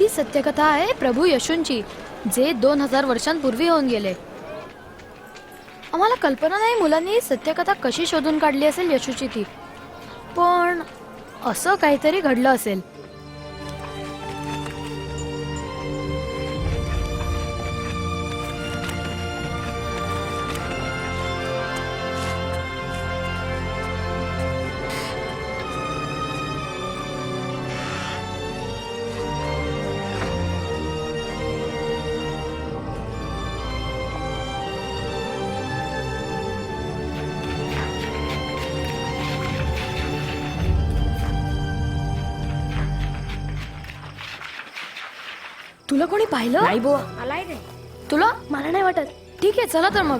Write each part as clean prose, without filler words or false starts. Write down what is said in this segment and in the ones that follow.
ही सत्यकथा आहे प्रभू येशूंची, जे 2000 वर्षांपूर्वी होऊन गेले. आम्हाला कल्पना नाही मुलांनी ही सत्यकथा कशी शोधून काढली असेल येशूची ती, पण असं काहीतरी घडलं असेल. तुला कोणी पाहिलं? नाही बुवा, मलाही नाही. तुला? मला नाही वाटत. ठीक आहे, चला तर मग.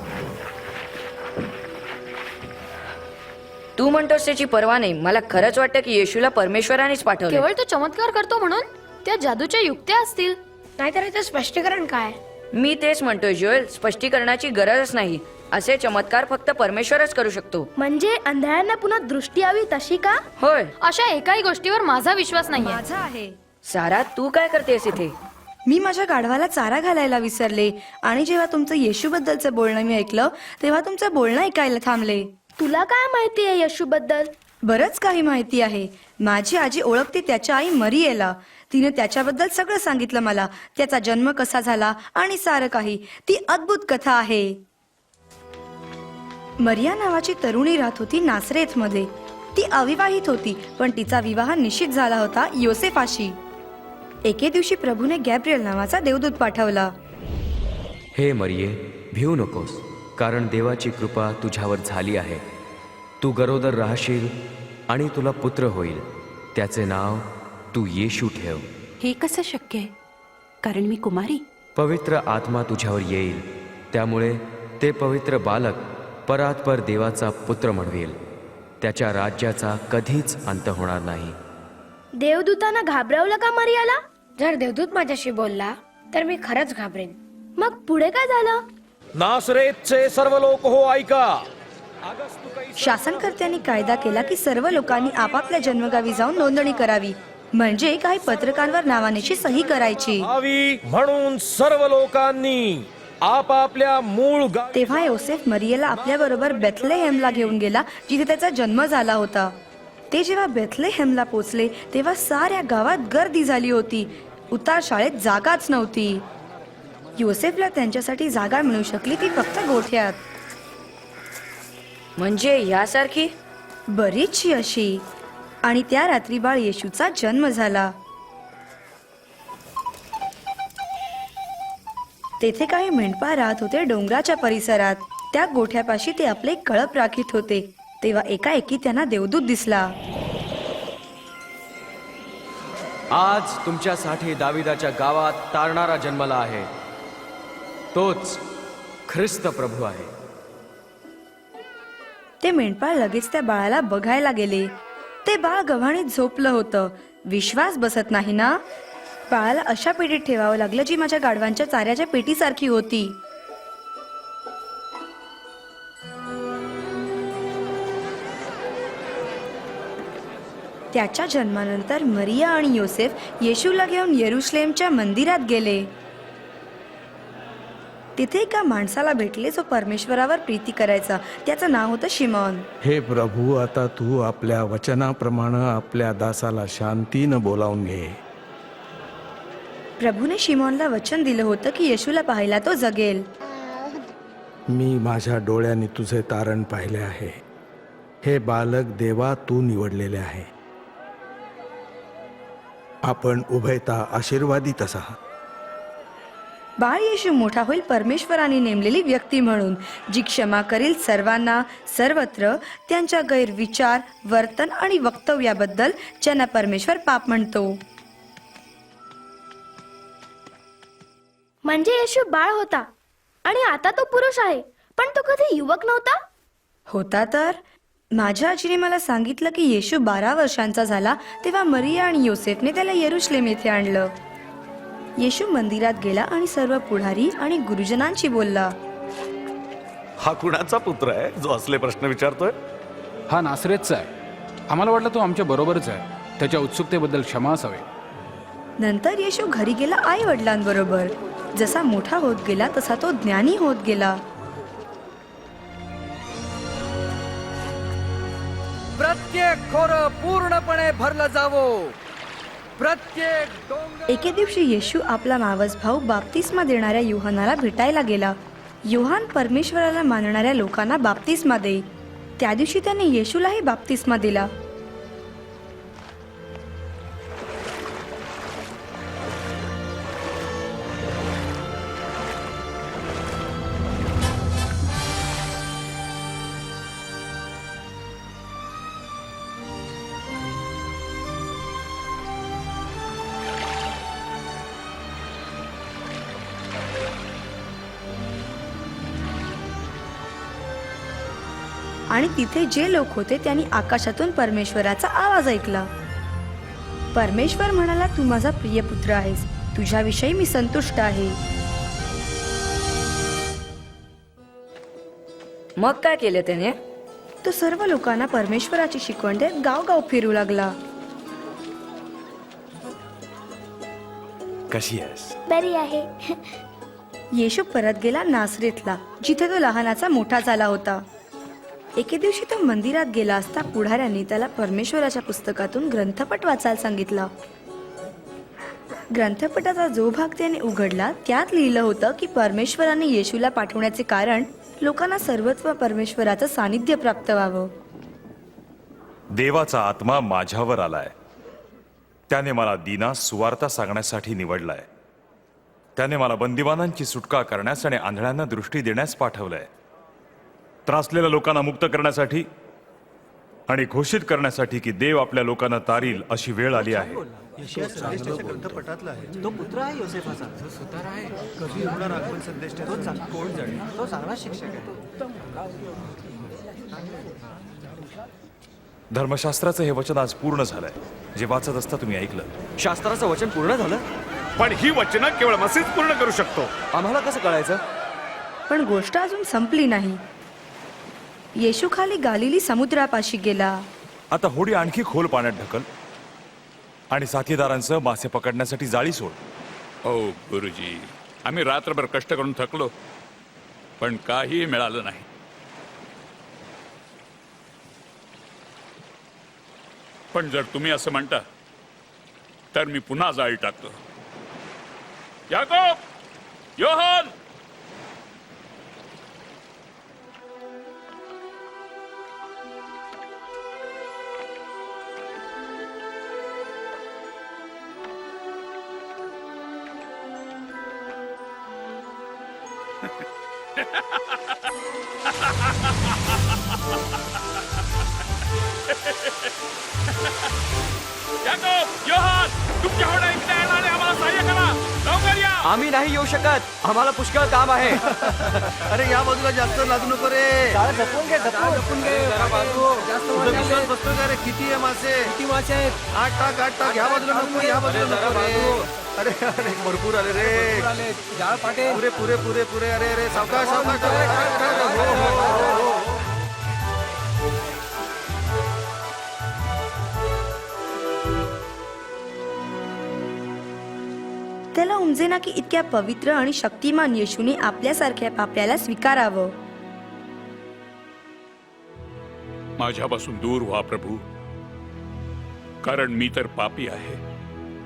तू म्हणतोस त्याची पर्वा नाही. मला खरंच वाटतं की येशूला परमेश्वरानेच पाठवलं. केवळ तो चमत्कार करतो म्हणून? त्या जादूच्या युक्त्या असतील. नाहीतर याचं स्पष्टीकरण काय? मी तेच म्हणतोय जोएल, स्पष्टीकरणाची गरजच नाही. असे चमत्कार फक्त परमेश्वरच करू शकतो. म्हणजे अंधारांना पुन्हा दृष्टी यावी तशी का? होय. अशा एकाही गोष्टीवर माझा विश्वास नाहीये. माझा आहे. सारा, तू काय करतेस इथे? मी माझ्या गाढवाला चारा घालायला विसरले आणि जेव्हा तुमचं येशूबद्दलचं बोलणं मी ऐकलं तेव्हा तुमचं बोलणं ऐकायला थांबले. तुला काय माहिती आहे येशू बद्दल? बरंच काही माहिती आहे. माझी आजी ओळखते त्याच्या आई मरियेला. तिने त्याच्याबद्दल सगळं सांगितलं मला, त्याचा जन्म कसा झाला आणि सारं काही. ती अद्भुत कथा आहे. मरिया नावाची तरुणी राहत होती नासरेथमध्ये. ती अविवाहित होती, पण तिचा विवाह निश्चित झाला होता योसेफाशी. एके दिवशी प्रभूने गॅब्रिएल नावाचा देवदूत पाठवला. हे मरिये, भिवू नकोस, कारण देवाची कृपा तुझ्यावर झाली आहे. तू गरोदर राहशील आणि तुला पुत्र होईल. त्याचे नाव तू येशू ठेव. हे कसं शक्य आहे, कारण मी कुमारी? पवित्र आत्मा तुझ्यावर येईल, त्यामुळे ते पवित्र बालक परात्पर देवाचा पुत्र म्हणवेल. त्याच्या राज्याचा कधीच अंत होणार नाही. देवदूतांना घाबरवलं का मरियाला? जर देवदूत माझ्याशी बोलला तर मी खरंच घाबरेन. मग पुढे काय झालं? नासरेतचे सर्व लोक हो ऐका. शासनकर्त्यांनी कायदा केला की सर्व लोकांनी आपापल्या जन्मगावी जाऊन नोंदणी करावी, म्हणजे काही पत्रकांवर नावानेची सही करायची. म्हणून सर्व लोकांनी आपापल्या मूळ तेव्हा योसेफ मरियेला आपल्या बरोबर बेथलेहेमला घेऊन गेला, जिथे त्याचा जन्म झाला होता. ते जेव्हा बेथलेहेमला पोचले तेव्हा साऱ्या गावात गर्दी झाली होती. उतार शाळेत जागाच नव्हती. योसेफला त्यांच्यासाठी जागा मिळू शकली ती फक्त गोठ्यात. म्हणजे यासारखी बरीचशी अशी. आणि त्या रात्री बाळ येशूचा जन्म झाला. तेथे काही मेंढपाळ राहत होते डोंगराच्या परिसरात. त्या गोठ्यापाशी ते आपले कळप राखीत होते. तेव्हा एकाएकी त्यांना देवदूत दिसला. आज तुमच्यासाठी दाविदाच्या गावात तारणारा जन्मला आहे. तोच ख्रिस्त प्रभू आहे. ते मेंढपाळ लगेच त्या बाळाला बघायला गेले. ते बाळ गव्हाणीत झोपलं होतं. विश्वास बसत नाही ना. बाळाला अशा पेटीत ठेवावं लागलं जी माझ्या गाढवांच्या चाऱ्याच्या पेटीसारखी होती. त्याच्या जन्मानंतर मरिया आणि योसेफ येशूला घेऊन येरुशलेमच्या मंदिरात गेले. तिथे एका माणसाला भेटले जो परमेश्वरावर प्रीती करायचा. त्याचं नाव होतं शिमोन. हे प्रभू, आता तू आपल्या वचनाप्रमाणे आपल्या दासाला शांतीनं बोलावून घे. प्रभूने शिमोनला वचन दिलं होतं की येशूला पाहायला तो जगेल. मी माझ्या डोळ्यांनी तुझे तारण पाहिले आहे. हे बालक देवा तू निवडलेले आहे. आपण उभयता आशीर्वादित असा. बाळ येशू मोठा होईल परमेश्वराने नेमलेली व्यक्ती म्हणून, जी क्षमा करील सर्वांना सर्वत्र त्यांच्या गैरविचार, वर्तन आणि वक्तव्याबद्दल ज्यांना परमेश्वर पाप म्हणतो. म्हणजे येशू बाळ होता आणि आता तो पुरुष आहे, पण तो कधी युवक नव्हता? होता तर. माझ्या आजीने मला सांगितलं की येशू 12 वर्षांचा झाला तेव्हा मरिया आणि योसेफने त्याला येरुशलेम येथे आणलं. येशू मंदिरात गेला आणि सर्व पुढारी आणि गुरुजनांशी बोलला. हा कुणाचा पुत्र आहे जो असले प्रश्न विचारतोय? हा नासरेतचा आहे. आम्हाला वाटलं तो आमच्या बरोबरच आहे. त्याच्या उत्सुकतेबद्दल क्षमा असावी. नंतर येशू घरी गेला आई वडिलांबरोबर. जसा मोठा होत गेला तसा तो ज्ञानी होत गेला. प्रत्येक खोर पूर्णपणे भरलं जावो. प्रत्येक डोंगर एके दिवशी येशू आपला मावस भाऊ बाप्तिस्मा देणाऱ्या योहानाला भेटायला गेला. योहान परमेश्वराला मानणाऱ्या लोकांना बाप्तिस्मा देई. त्या दिवशी त्याने येशूलाही बाप्तिस्मा दिला. आणि तिथे जे लोक होते त्यांनी आकाशातून परमेश्वराचा आवाज ऐकला. परमेश्वर म्हणाला, तू माझा प्रिय पुत्र आहेस, तुझ्याविषयी मी संतुष्ट आहे. मग काय केलं त्याने? तो सर्व लोकांना परमेश्वराची शिकवण देत गावगाव फिरू लागला. कशी आहेस? बरी आहे. येशू परत गेला नासरेतला, जिथे तो लहानाचा मोठा झाला होता. एके दिवशी तो मंदिरात गेला असता पुढाऱ्यांनी त्याला परमेश्वराच्या पुस्तकातून ग्रंथपट वाचायला सांगितला. ग्रंथपटाचा जो भाग त्याने उघडला त्यात लिहिलं होतं की परमेश्वराने येशूला पाठवण्याचे कारण लोकांना सर्वत्व परमेश्वराचं सानिध्य प्राप्त व्हावं. देवाचा आत्मा माझ्यावर आलाय. त्याने मला दीनास सुवार्ता सांगण्यासाठी निवडलाय. त्याने मला बंदिवानांची सुटका करण्यास आणि आंधळ्यांना दृष्टी देण्यास पाठवलंय. त्रासलेल्या लोकांना मुक्त करण्यासाठी आणि घोषित करण्यासाठी की देव आपल्या लोकांना तारील अशी वेळ आली आहे. तो पुत्र आहे योसेफाचा. जो सुतार आहे. कधी होणार आगमन संदेश कोण जाणे. तो चांगला शिक्षक आहे. धर्मशास्त्राचं हे वचन आज पूर्ण झालंय. जे वाचत असता तुम्ही ऐकलं. शास्त्राचं वचन पूर्ण झालं? पण ही वचनं केवळ मसीच पूर्ण करू शकतो. आम्हाला कसं कळायचं? पण गोष्ट अजून संपली नाही. येशू खाली गालिली समुद्रापाशी गेला. आता होडी आणखी खोल पाण्यात ढकल आणि साथीदारांसह मासे पकडण्यासाठी जाळी सोड. हो गुरुजी, आम्ही रात्रभर कष्ट करून थकलो, पण काही मिळालं नाही. पण जर तुम्ही असं म्हणता तर मी पुन्हा जाळी टाकतो. याकोब, योहान, याकोब, योहान, तुमच्या होड्या इकडे येणारे आम्हाला सहाय्य करा. लवकर या. आम्ही नाही येऊ शकत, आम्हाला पुष्कळ काम आहे. अरे या बाजूला जास्त लागू नको रे. जपून घे. विश्वास बसतो का रे? किती आहे मासे? किती मासे आहेत? 8 टाक. ह्या बाजूला नको, ह्या बाजूला नको रे. अरे भरपूर आले रे. जाळ पाटे. पुरे. अरे सावकाश. त्याला उमजेना की इतक्या पवित्र आणि शक्तिमान येशूने आपल्यासारख्या पाप्याला स्वीकारावं. माझ्यापासून दूर व्हा प्रभू, कारण मी तर पापी आहे.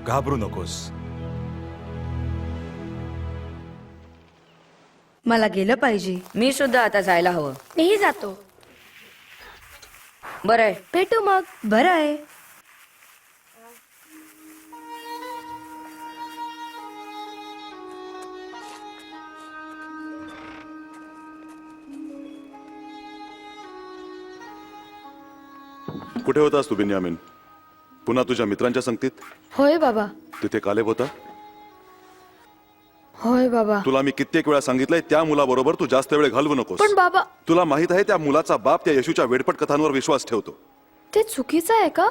घाबरू नकोस. मला गेलं पाहिजे. मी सुद्धा आता जायला हवं. मीही जातो. बरं आहे. भेटू मग. बरं आहे. कुठे होतास तू बेन्यामीन? पुन्हा तुझ्या मित्रांच्या संगतीत? होय बाबा. तिथे कालेब होता? होय बाबा. तुला मी कित्येक वेळा सांगितलंय त्या मुलाबरोबर तू जास्त वेळ घालवू नकोस. पण बाबा, तुला माहित आहे त्या मुलाचा बाप त्या येशूच्या वेडपट कथांवर विश्वास ठेवतो. ते चुकीचं आहे का?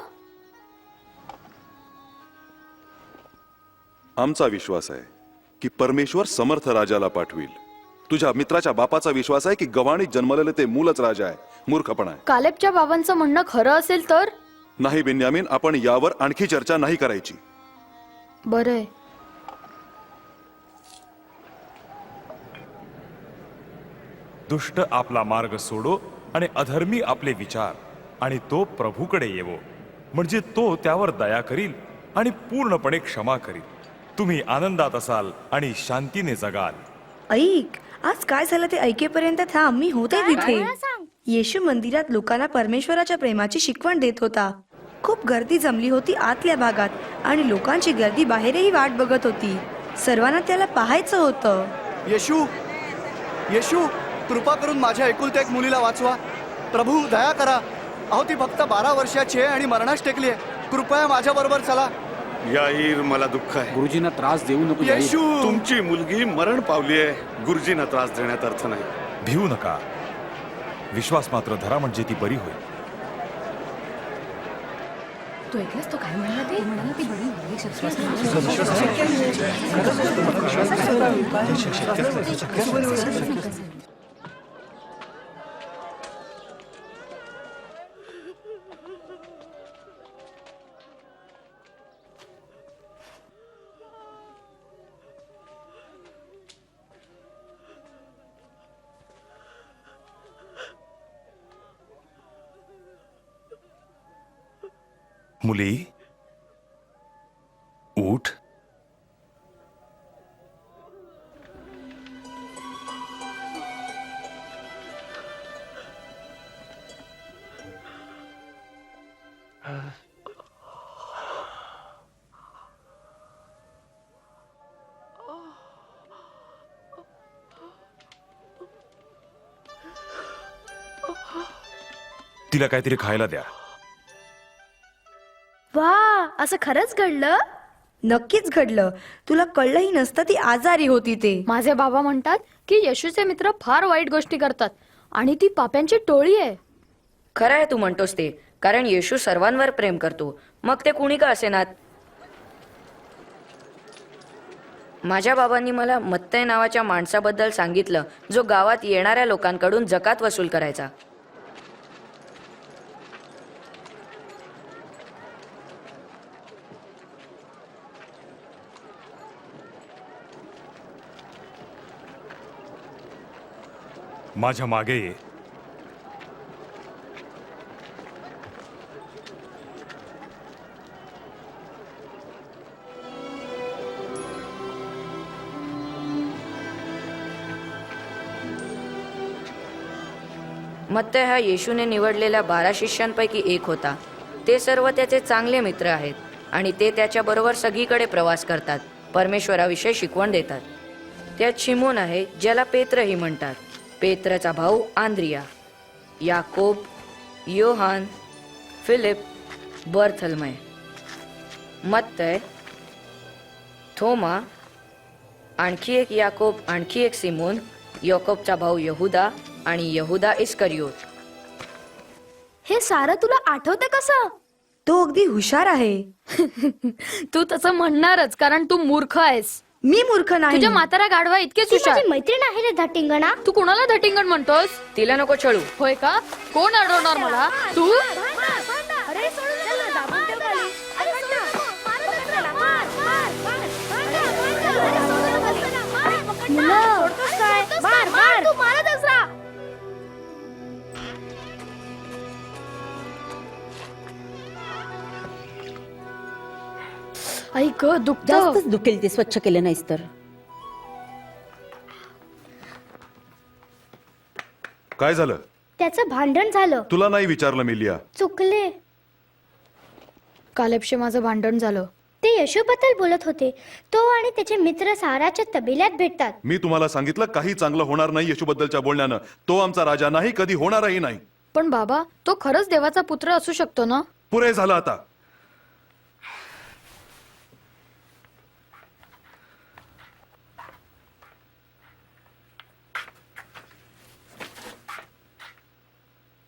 आमचा विश्वास आहे की परमेश्वर समर्थ राजाला पाठविल. तुझ्या मित्राच्या बापाचा विश्वास आहे की गव्हाणीत जन्मलेलं ते मूलच राजा आहे. मूर्खपणा आहे. कालेबच्या बाबांचं म्हणणं खरं असेल तर? नाही बेन्यामीन, आपण यावर आणखी चर्चा नाही करायची. बरं आहे. दुष्ट आपला मार्ग सोडो आणि अधर्मी आपले विचार, आणि तो प्रभूकडे येवो, म्हणजे तो त्यावर दया करील आणि पूर्णपणे क्षमा करील. तुम्ही आनंदात असाल आणि शांतीने जगाल. ऐक, आज काय झालं ते ऐकेपर्यंत थांब, मी होते तिथे. येशू मंदिरात लोकांना परमेश्वराच्या प्रेमाची शिकवण देत होता. खूप गर्दी जमली होती आतल्या भागात, आणि लोकांची गर्दी बाहेरही वाट बघत होती. सर्वांना त्याला पाहायचं होतं. येशू, येशू, कृपा करून माझ्या एकुलत्या एक मुलीला वाचवा. प्रभू दया करा. अहो, ती फक्त 12 वर्षाची आहे आणि मरणास टेकली आहे. कृपया माझ्या बरोबर चला. याईर, मला दुःख आहे. गुरुजींना त्रास देऊ नको. येशू, तुमची मुलगी मरण पावली आहे. गुरुजींना त्रास देण्यात अर्थ नाही. भिवू नका, विश्वास मात्र धरा, म्हणजे ती बरी होईल. तू ऐकलंस तो काय म्हणाला ते? म्हणाला ती बरी मुली, उठ. तिला काहीतरी खायला द्या. वा, असं खरंच घडलं? नक्कीच घडलं. तुला कळलंही नसतं ती आजारी होती ते. माझे बाबा म्हणतात की येशूचे मित्र फार वाईट गोष्टी करतात आणि ती पाप्यांची टोळी आहे. खरं आहे तू म्हणतोस ते, कारण येशू सर्वांवर प्रेम करतो, मग ते कुणी का असेनात. माझ्या बाबांनी मला मत्तय नावाच्या माणसाबद्दल सांगितलं, जो गावात येणाऱ्या लोकांकडून जकात वसूल करायचा. माझ्या मागे ये. मत्तय हा येशूने निवडलेल्या 12 शिष्यांपैकी एक होता. ते सर्व त्याचे चांगले मित्र आहेत आणि ते त्याच्याबरोबर सगळीकडे प्रवास करतात, परमेश्वराविषयी शिकवण देतात. त्यात शिमोन आहे, ज्याला पेत्रही म्हणतात, पेत्रचा भाऊ आंद्रिया, याकोब, योहान, फिलिप, बर्थलमय, मत्तय, थोमा, आणखी एक याकोब, आणखी एक सिमोन, याकोबचा भाऊ यहुदा आणि यहुदा इस्करियोत. हे सारं तुला आठवतं कसं? तो अगदी हुशार आहे. तू तसं म्हणणारच, कारण तू मूर्ख आहेस. मी मूर्ख नाही. तुझ्या म्हातारा गाढवा इतकेच ती हुशार. माझी मैत्रीण आहे रे धटिंगणा. तू कोणाला धटिंगण म्हणतोस? तिला नको छळू. होय का? कोण अडवणार मला? तू? अरे सोडून दे ना, दाबून ठेव खाली. अरे सोडून, मारत त्याला, मार, मार, मार, मार. मुलं, सोडतोस काय? मार, मार. तू मारतच राहा. ऐक, दुखत. जास्तच दुखेल ते स्वच्छ केलं नाहीस तर. काय झालं? त्याचं भांडण झालं. तुला नाही विचारलं मिलिया. चुकले. कालेबशी माझं भांडण झालं. ते येशूबद्दल बोलत होते. तो आणि त्याचे मित्र साराच्या तबेल्यात भेटतात. मी तुम्हाला सांगितलं काही चांगलं होणार नाही येशूबद्दलच्या बोलण्यानं. तो आमचा राजा नाही, कधी होणारही नाही. पण बाबा, तो खरंच देवाचा पुत्र असू शकतो ना? पुरे झालं आता.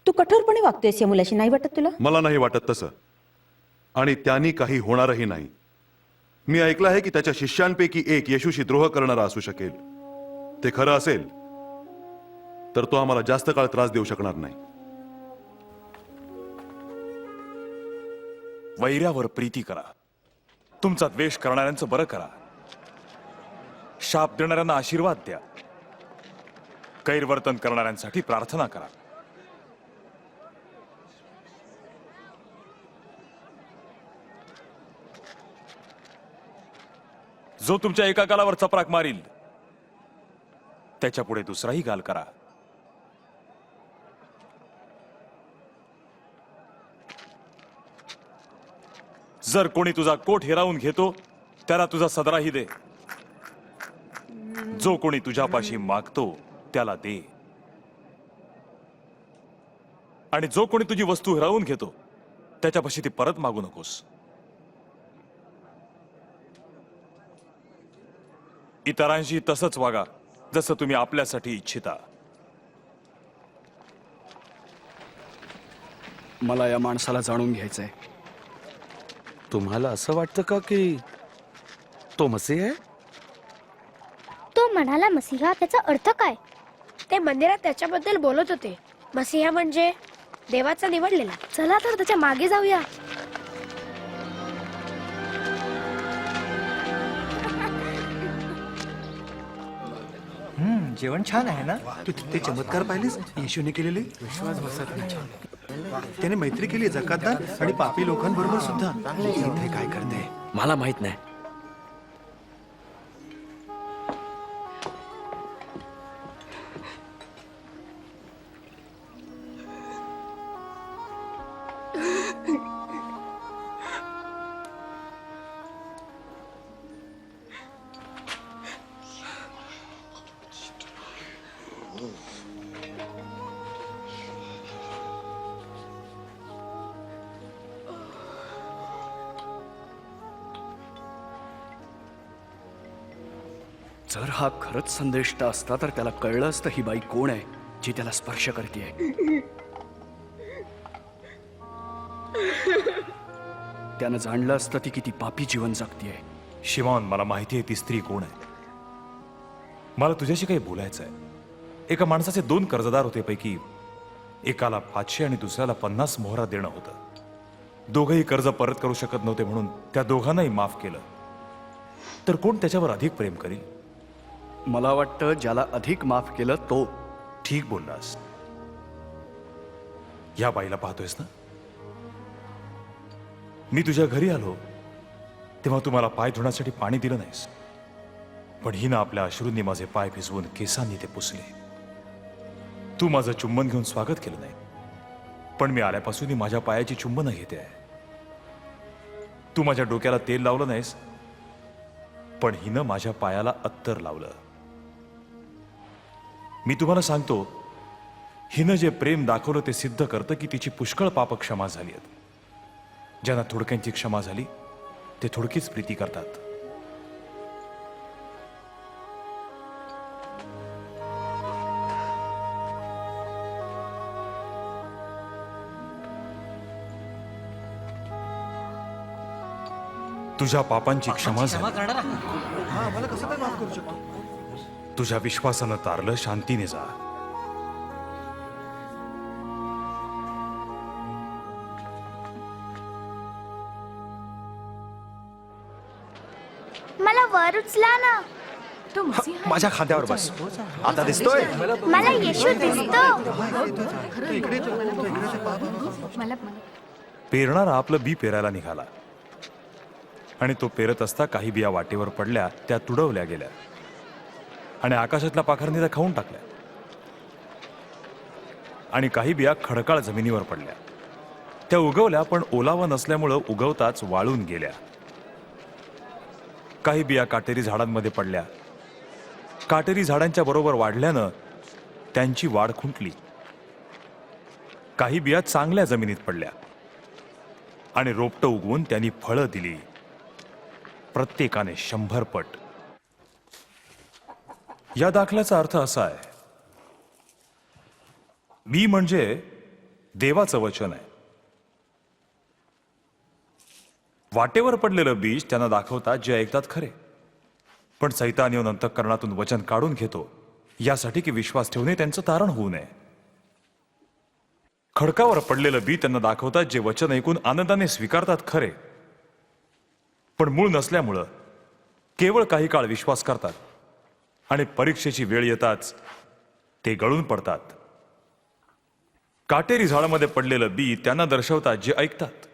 तू कठोरपणे वागतोयस या मुलाशी, नाही वाटत तुला? मला नाही वाटत तसं, आणि त्यांनी काही होणारही नाही. मी ऐकलं आहे की त्याच्या शिष्यांपैकी एक येशूशी द्रोह करणारा असू शकेल. ते खरं असेल तर तो आम्हाला जास्त काळ त्रास देऊ शकणार नाही. वैऱ्यावर प्रीती करा, तुमचा द्वेष करणाऱ्यांचं बरं करा, शाप देणाऱ्यांना आशीर्वाद द्या, गैरवर्तन करणाऱ्यांसाठी प्रार्थना करा. जो तुमच्या एका गालावर चपराक मारील त्याच्या पुढे दुसराही गाल करा. जर कोणी तुझा कोट हिरावून घेतो त्याला तुझा सदराही दे. जो कोणी तुझ्यापाशी मागतो त्याला दे, आणि जो कोणी तुझी वस्तू हिरावून घेतो त्याच्यापाशी ती परत मागू नकोस. इतरांशी तसंच वागा जसं तुम्ही आपल्यासाठी इच्छिता. मला या माणसाला जाणून घ्यायचंय. तुम्हाला असं वाटतं का की तो मसीह आहे? तो म्हणाला मसीहा, त्याचा अर्थ काय? ते मंदिरात त्याच्याबद्दल बोलत होते. मसीहा म्हणजे देवाचा निवडलेला. चला तर त्याच्या मागे जाऊया. जेवण छान आहे ना? तू ते चमत्कार पाहिलेस येशूने केलेले? विश्वास बसत नाही. त्याने मैत्री केली जकातदार आणि पापी लोकांबरोबर सुद्धा. इथे काय करते मला माहित नाही. जर हा खरंच संदेष्ट असता तर त्याला कळलं असतं ही बाई कोण आहे जी त्याला स्पर्श करते. त्यानं जाणलं असतं ती किती पापी जीवन जगतीये. शिमॉन, मला माहिती आहे ती स्त्री कोण आहे. मला तुझ्याशी काही बोलायचं आहे. एका माणसाचे 2 कर्जदार होते, पैकी एकाला 500 आणि दुसऱ्याला 50 मोहरा देणं होतं. दोघंही कर्ज परत करू शकत नव्हते म्हणून त्या दोघांनाही माफ केलं. तर कोण त्याच्यावर अधिक प्रेम करील? मला वाटतं ज्याला अधिक माफ केलं तो. ठीक बोललास. या बाईला पाहतोयस ना? मी तुझ्या घरी आलो तेव्हा तू मला पाय धुण्यासाठी पाणी दिलं नाहीस, पण हिनं आपल्या अश्रूंनी माझे पाय भिजवून केसांनी ते पुसले. तू माझं चुंबन घेऊन स्वागत केलं नाही, पण मी आल्यापासून ही माझ्या पायाची चुंबनं घेते आहे. तू माझ्या डोक्याला तेल लावलं नाहीस, पण हिनं माझ्या पायाला अत्तर लावलं. मी तुम्हाला सांगतो, हिनं जे प्रेम दाखवलं ते सिद्ध करतं की तिची पुष्कळ पाप क्षमा झाली आहेत. ज्यांना थोडक्यांची क्षमा झाली ते थोडकीच प्रीती करतात. तुझ्या पापांची क्षमा झाली. मला कसं काय माफ करू शकतो? तुझ्या विश्वासानं तारलं, शांतीने जा. मला वर उचला ना. माझ्या खांद्यावर बस. आता दिसतोय? मला येशू दिसतो. पेरणारा आपलं बी पेरायला निघाला आणि तो पेरत असता काही बिया वाटेवर पडल्या, त्या तुडवल्या गेल्या आणि आकाशातल्या पाखरांनी त्या खाऊन टाकल्या. आणि काही बिया खडकाळ जमिनीवर पडल्या. त्या उगवल्या, पण ओलावा नसल्यामुळं उगवताच वाळून गेल्या. काही बिया काटेरी झाडांमध्ये पडल्या. काटेरी झाडांच्या बरोबर वाढल्यानं त्यांची वाढ खुंटली. काही बिया चांगल्या जमिनीत पडल्या आणि रोपटं उगवून त्यांनी फळं दिली, प्रत्येकाने 100 पट. या दाखल्याचा अर्थ असा आहे, बी म्हणजे देवाचं वचन आहे. वाटेवर पडलेलं बीज त्यांना दाखवतात जे ऐकतात खरे, पण सैतान येऊन अंतःकरणातून वचन काढून घेतो यासाठी की विश्वास ठेवणे त्यांचं तारण होऊ नये. खडकावर पडलेलं बी त्यांना दाखवतात जे वचन ऐकून आनंदाने स्वीकारतात खरे, पण मूळ नसल्यामुळं केवळ काही काळ विश्वास करतात आणि परीक्षेची वेळ येताच ते गळून पडतात. काटेरी झाडामध्ये पडलेलं बी त्यांना दर्शवतात जे ऐकतात,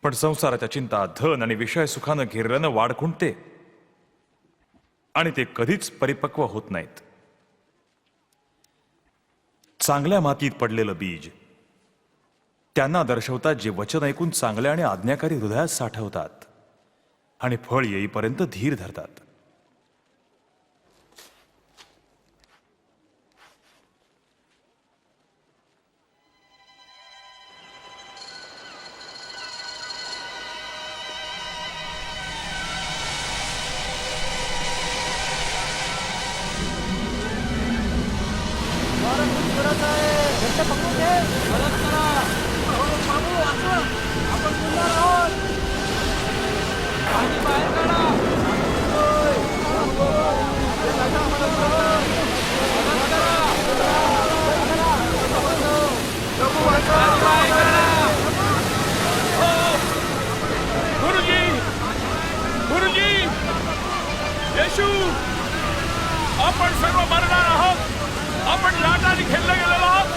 पण संसाराच्या चिंता, धन आणि विषय सुखानं घेरल्यानं वाढ खुंटते आणि ते कधीच परिपक्व होत नाहीत. चांगल्या मातीत पडलेलं बीज त्यांना दर्शवतात जे वचन ऐकून चांगल्या आणि आज्ञाकारी हृदयात साठवतात आणि फळ येईपर्यंत धीर धरतात. गुरुजी, गुरुजी, येशू, आपण सर्व मरणार आहोत. आपण लाटाने खेळलं गेलेलो आहोत.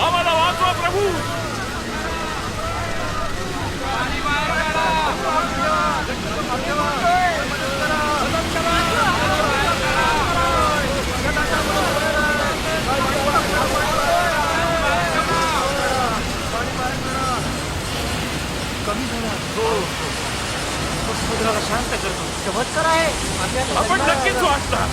आम्हाला वाचवा प्रभू. आपण नक्कीच वाचता.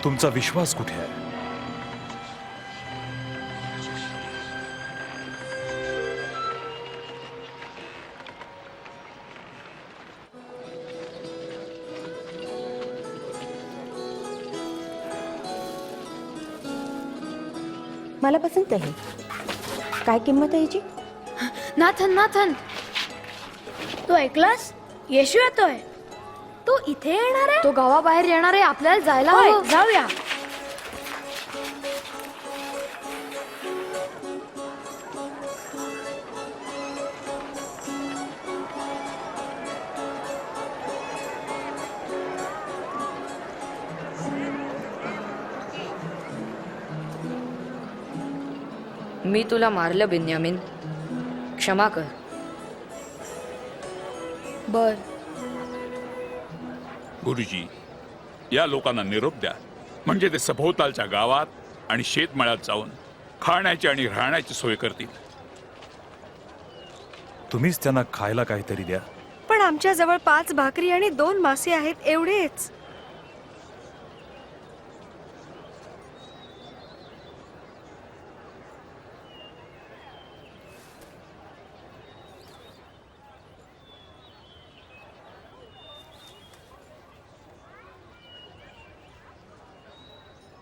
तुमचा विश्वास कुठे आहे? मला पसंत आहे. काय किंमत आहे याची? नाथन, नाथन, तू ऐकलास? येशू येतोय. तू इथे येणार आहे? तो गावाबाहेर येणार आहे. आपल्याला जायला होय, हवं. जाऊया. मी तुला मारलं बेन्यामीन, क्षमा कर. बर. गुरुजी, या लोकांना निरोप द्या, म्हणजे ते सभोवतालच्या गावात आणि शेतमळ्यात जाऊन खाण्याची आणि राहण्याची सोय करतील. तुम्हीच त्यांना खायला काहीतरी द्या. पण आमच्या जवळ 5 भाकरी आणि 2 मासे आहेत, एवढेच.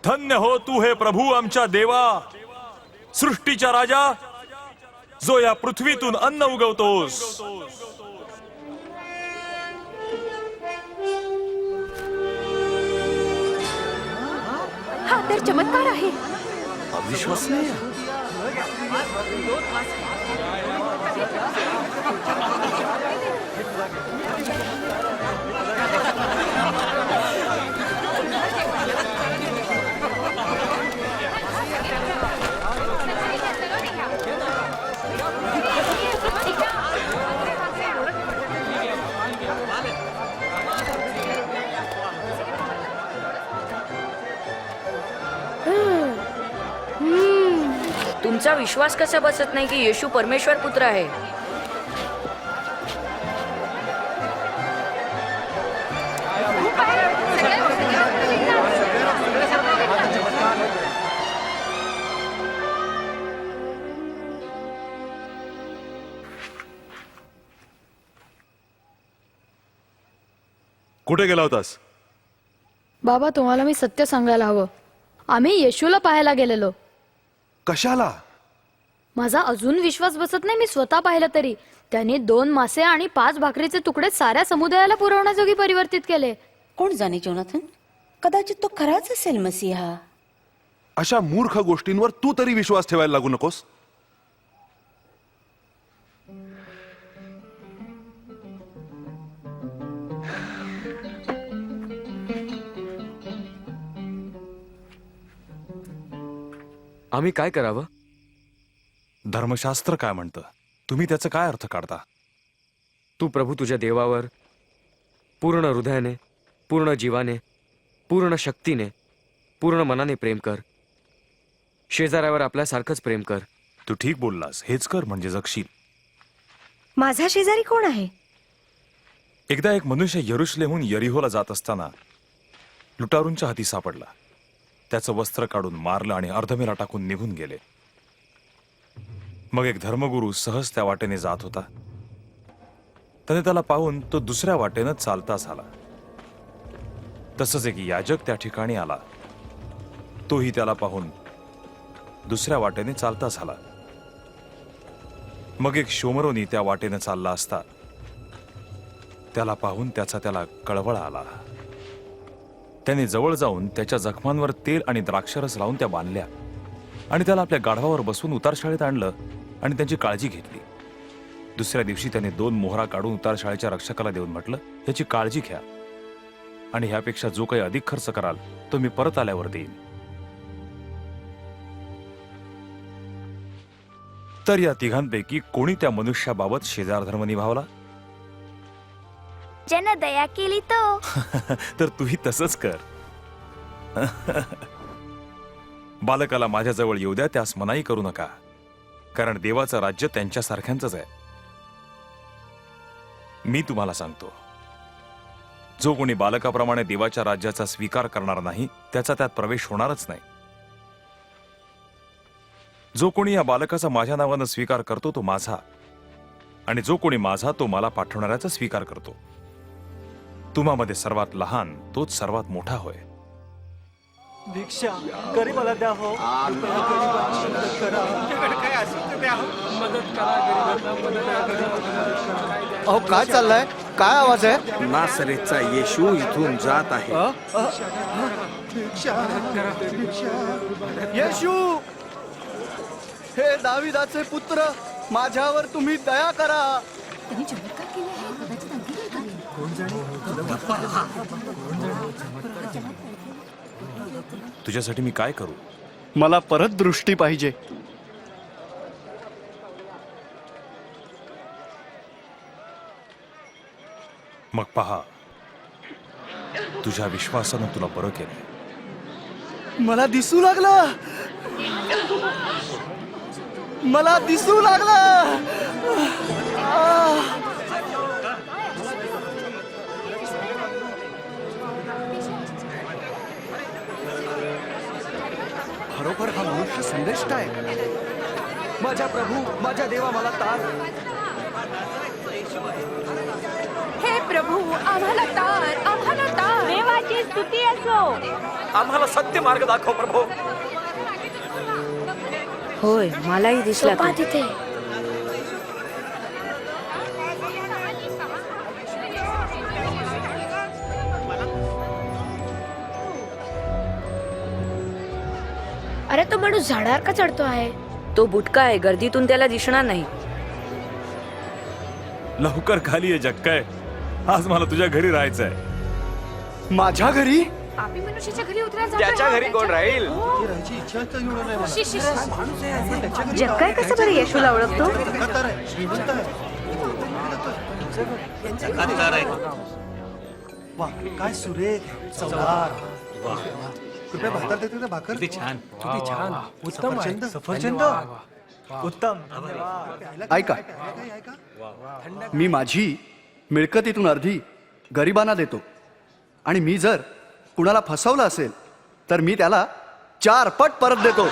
धन्य हो तू हे प्रभू आमच्या देवा, सृष्टीच्या राजा, जो या पृथ्वीतून अन्न उगवतोस. हा तर चमत्कार आहे. अविश्वसनीय. तुमचा विश्वास कसा बसत नाही की येशू परमेश्वर पुत्र आहे? कुठे गेला होतास? बाबा, तुम्हाला मी सत्य सांगायला हवं. आम्ही येशूला पाहायला गेलेलो. कशाला? माझा अजून विश्वास बसत नाही. मी स्वतः पाहिलं तरी. त्याने 2 मासे आणि 5 भाकरीचे तुकडे साऱ्या समुदायाला पुरवण्याजोगी परिवर्तित केले. कोण जाणे जोनाथन, कदाचित तो खराच असेल मसीहा. अशा मूर्ख गोष्टींवर तू तरी विश्वास ठेवायला लागू नकोस. आम्ही काय करावं? धर्मशास्त्र काय म्हणतं, तुम्ही त्याचा काय अर्थ काढता? तू प्रभू तुझ्या देवावर पूर्ण हृदयाने, पूर्ण जीवाने, पूर्ण शक्तीने, पूर्ण मनाने प्रेम कर. शेजाऱ्यावर आपल्यासारखंच प्रेम कर. तू ठीक बोललास, हेच कर म्हणजे जगशील. माझा शेजारी कोण आहे? एकदा एक मनुष्य यरुशलेमहून यरिहोला जात असताना लुटारूंच्या हाती सापडला. त्याचं वस्त्र काढून मारलं आणि अर्धमेला टाकून निघून गेले. मग एक धर्मगुरू सहज त्या वाटेने जात होता. त्याने त्याला पाहून तो दुसऱ्या वाटेनं चालता झाला. तसंच एक याजक त्या ठिकाणी आला. तोही त्याला पाहून दुसऱ्या वाटेने चालता झाला. मग एक शोमरोनी त्या वाटेने चालला असता त्याला पाहून त्याला कळवळा आला. त्याने जवळ जाऊन त्याच्या जखमांवर तेल आणि द्राक्षरस लावून त्या बांधल्या आणि त्याला आपल्या गाढवावर बसवून उतारशाळेत आणलं आणि त्यांची काळजी घेतली. दुसऱ्या दिवशी त्याने 2 मोहरा काढून उतारशाळेच्या रक्षकाला देऊन म्हटलं, याची काळजी घ्या आणि ह्यापेक्षा जो काही अधिक खर्च कराल तो मी परत आल्यावर देईन. तर या तिघांपैकी कोणी त्या मनुष्याबाबत शेजार धर्म निभावला? ज्यानं दया केली तो. तर तूही तसंच कर. बालकाला माझ्याजवळ येऊ द्या, त्यास मनाई करू नका, कारण देवाचं राज्य त्यांच्यासारख्यांचंच आहे. मी तुम्हाला सांगतो, जो कोणी बालकाप्रमाणे देवाच्या राज्याचा स्वीकार करणार नाही त्याचा त्यात प्रवेश होणारच नाही. जो कोणी या बालकाचा माझ्या नावानं स्वीकार करतो तो माझा, आणि जो कोणी माझा तो मला पाठवणाऱ्याचा स्वीकार करतो. तुम्हामध्ये सर्वात लहान तोच सर्वात मोठा होय. भिक्षा गरीबाला द्या हो. अहो काय चाललंय? काय आवाज आहे? नासरेतचा येशू इथून जात आहे. येशू, हे दाविदाचे पुत्र, माझ्यावर तुम्ही दया करा. तुझ्यासाठी मी काय करू? मला परत दृष्टी पाहिजे. मग पहा, तुझ्या विश्वासानं तुला बरं केलं. मला दिसू लागलं. मला दिसू लागलं. खरोखर हा मनुष्य संदेष्ट आहे. माझ्या प्रभू, माझ्या देवा, मला तार. हे प्रभू, आम्हाला तार, आम्हाला तार. देवाची स्तुती असो. आम्हाला सत्य मार्ग दाखव प्रभू. होय, मलाही दिसला तो. तिथे अरे तो माणूस झाडावर का चढतो आहे? तो बुटका आहे, गर्दीतून त्याला दिसणार नाही. लवकर खाली ये जक्काय, आज मला तुझ्या घरी राहायचंय. माझ्या घरी? पापी मनुष्याच्या घरी उतरायला त्याच्या घरी कोण राहील? जक्काय कसं बरं येशूला ओळखतो? काय सुरेख चवदार. कृपया भाकर देते ना, भाकर. छान, छान, उत्तम आहे. सफरचंद उत्तम. ऐका, मी माझी मिळकतीतून अर्धी गरिबांना देतो, आणि मी जर कुणाला फसवलं असेल तर मी त्याला 4 पट परत देतो.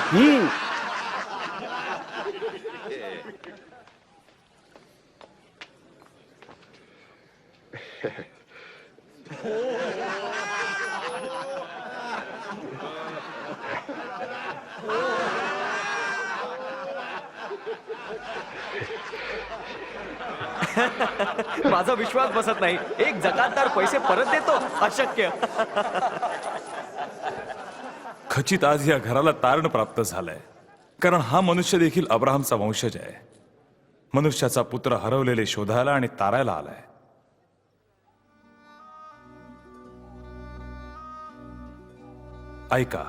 माझा विश्वास बसत नाही. एक जकातदार पैसे परत देतो, अशक्य. खचित आज या घराला तारण प्राप्त झालंय, कारण हा मनुष्य देखील अब्राहमचा वंशज आहे. मनुष्याचा पुत्र हरवलेले शोधायला आणि तारायला आलाय. ऐका,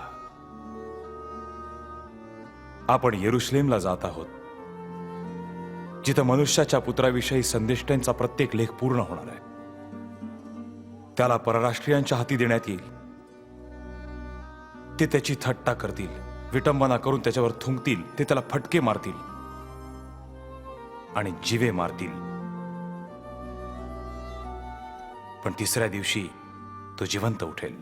आपण येरुशलेमला जात आहोत, जिथं मनुष्याच्या पुत्राविषयी संदेष्टांचा प्रत्येक लेख पूर्ण होणार आहे. त्याला परराष्ट्रीयांच्या हाती देण्यात येईल. ते त्याची थट्टा करतील, विटंबना करून त्याच्यावर थुंकतील, ते त्याला फटके मारतील आणि जीवे मारतील. पण तिसऱ्या दिवशी तो जिवंत उठेल.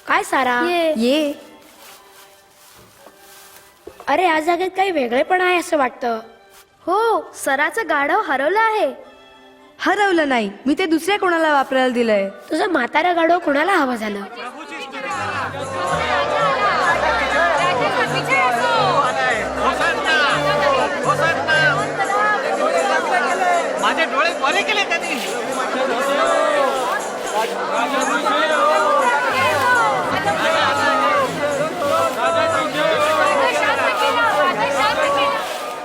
काय सारा? ये. अरे या जागेत काही वेगळे पण आहे असं वाटतं. हो, सराचं गाढव हरवलं आहे. हरवलं नाही, मी ते दुसऱ्या कोणाला वापरायला दिलंय. तुझं म्हातारा गाडो कोणाला हवं झालं? माझे डोळे बरे केले त्यांनी.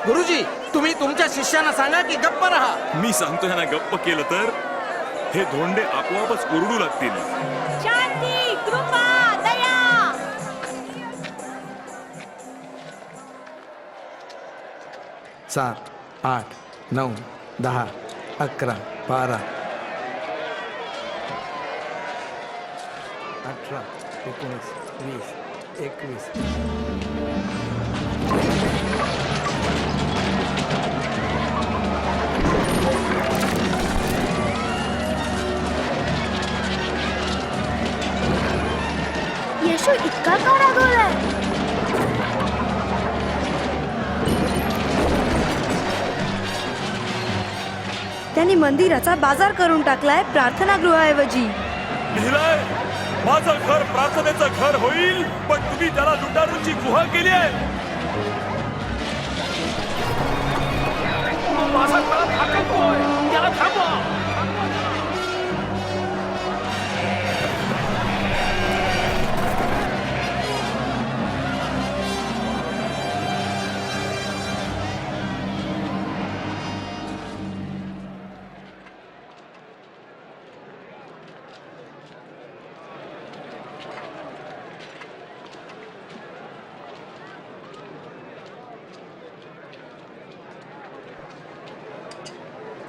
गुरुजी, तुम्ही तुमच्या शिष्यांना सांगा की गप्प राहा. मी सांगतो ह्यांना गप्प केलं तर हे धोंडे आपोआपच ओरडू लागतील. शांती, कृपा, दया. 7, 8, 9, 10, 11, 12, 18, 19, 20, 21. येशू इतका का रागवलाय? त्यांनी मंदिराचा बाजार करून टाकलाय प्रार्थनागृहाऐवजी. लिहिलंय, माझं घर प्रार्थनेचं घर होईल, पण तुम्ही त्याला लुटारूची गुहा केली आहे. माझा काळ थांबतोय, त्याला थांबवा.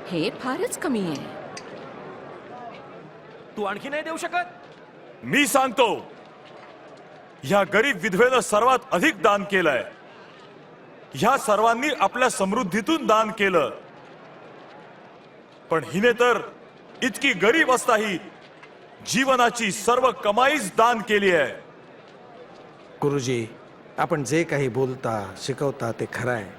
हे फारच कमी आहे. तू आणखी नाही देऊ शकत? मी सांगतो, ह्या गरीब विधवेनं सर्वात अधिक दान केलंय. ह्या सर्वांनी आपल्या समृद्धीतून दान केलं, पण हिने तर इतकी गरीब असताही जीवनाची सर्व कमाईच दान केली आहे. गुरुजी, आपण जे काही बोलता शिकवता ते खरं आहे.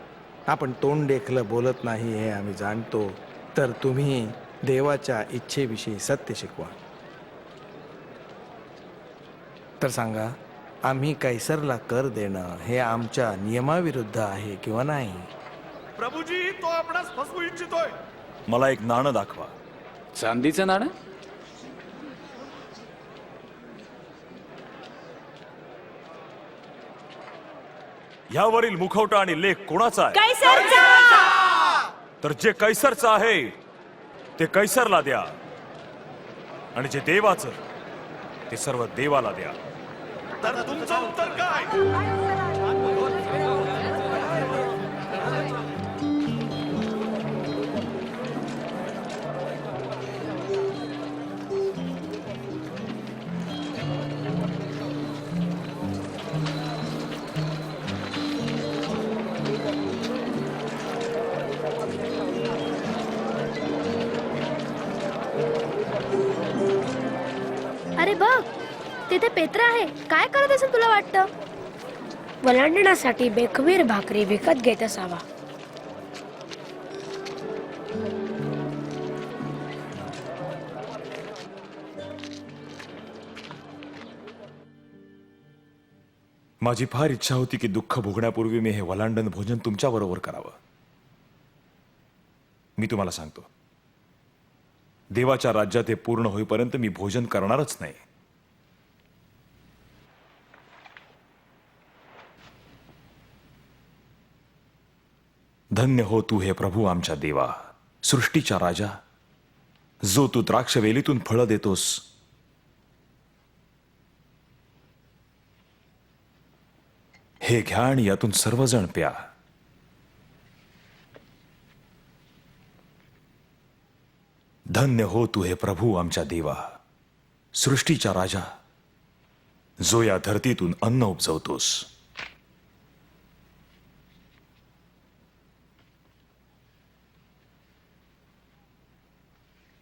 आपण तोंड देखलं बोलत नाही हे आम्ही जाणतो, तर तुम्ही देवाच्या इच्छेविषयी सत्य शिकवा. तर सांगा, आम्ही कैसरला कर देणं हे आमच्या नियमाविरुद्ध आहे किंवा नाही? प्रभूजी, तो आपणास फसवू इच्छितोय. मला एक नाणं दाखवा. चांदीचं नाणं? ह्यावरील मुखवटा आणि लेख कोणाचा आहे? तर जे कैसरचं आहे ते कैसरला द्या, आणि जे देवाचं ते सर्व देवाला द्या. तर तुमचं उत्तर काय? अरे बघ, तिथे पेत्र आहे. काय करत असेल तुला वाटतं? वलांडण्यासाठी बेखमीर भाकरी विकत घेत असावा. माझी फार इच्छा होती की दुःख भोगण्यापूर्वी मी हे वलांडन भोजन तुमच्या बरोबर करावं. मी तुम्हाला सांगतो, देवाच्या राज्यात हे पूर्ण होईपर्यंत मी भोजन करणारच नाही. धन्य हो तू हे प्रभू आमच्या देवा, सृष्टीच्या राजा, जो तू द्राक्षवेलीतून फळं देतोस. हे घ्या आणि यातून सर्वजण प्या. धन्य हो तू हे प्रभू आमच्या देवा, सृष्टीच्या राजा, जो या धरतीतून अन्न उपजवतोस.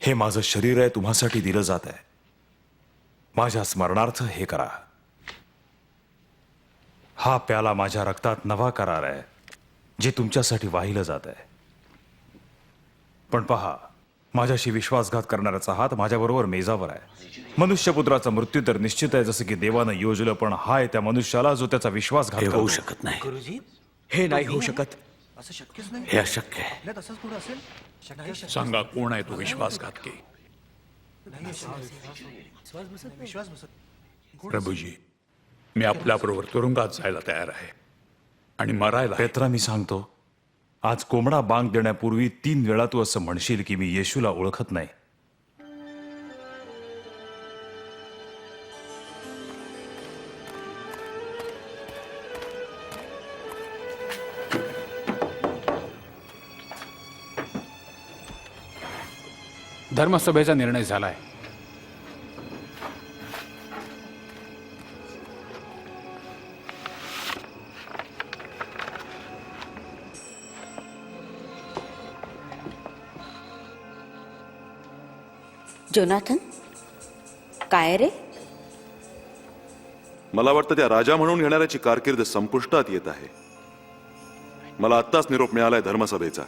हे माझं शरीर आहे, तुम्हासाठी दिलं जात आहे. माझ्या स्मरणार्थ हे करा. हा प्याला माझ्या रक्तात नवा करार आहे, जे तुमच्यासाठी वाहिलं जात आहे. पण पहा, माझ्याशी विश्वासघात करणाऱ्याचा हात माझ्याबरोबर मेजावर आहे. मनुष्यपुत्राचा मृत्यू तर निश्चित आहे, जसं की देवानं योजलं, पण हाय त्या मनुष्याला जो त्याचा विश्वासघात होऊ शकत नाही. हे नाही होऊ शकत. हे अशक्य आहे. सांगा, कोण आहे तो विश्वासघातकी? प्रभूजी, मी आपल्याबरोबर तुरुंगात जायला तयार आहे आणि मरायला. पेत्रा, मी सांगतो, आज कोंबडा बांग देण्यापूर्वी 3 वेळा तू असं म्हणशील की मी येशूला ओळखत नाही. धर्मसभेचा निर्णय झालाय. जोनाथन, काय रे? मला वाटतं त्या राजा म्हणून येणाऱ्याची कारकीर्द संपुष्टात येत आहे. मला आत्ताच निरोप मिळालाय धर्मसभेचा.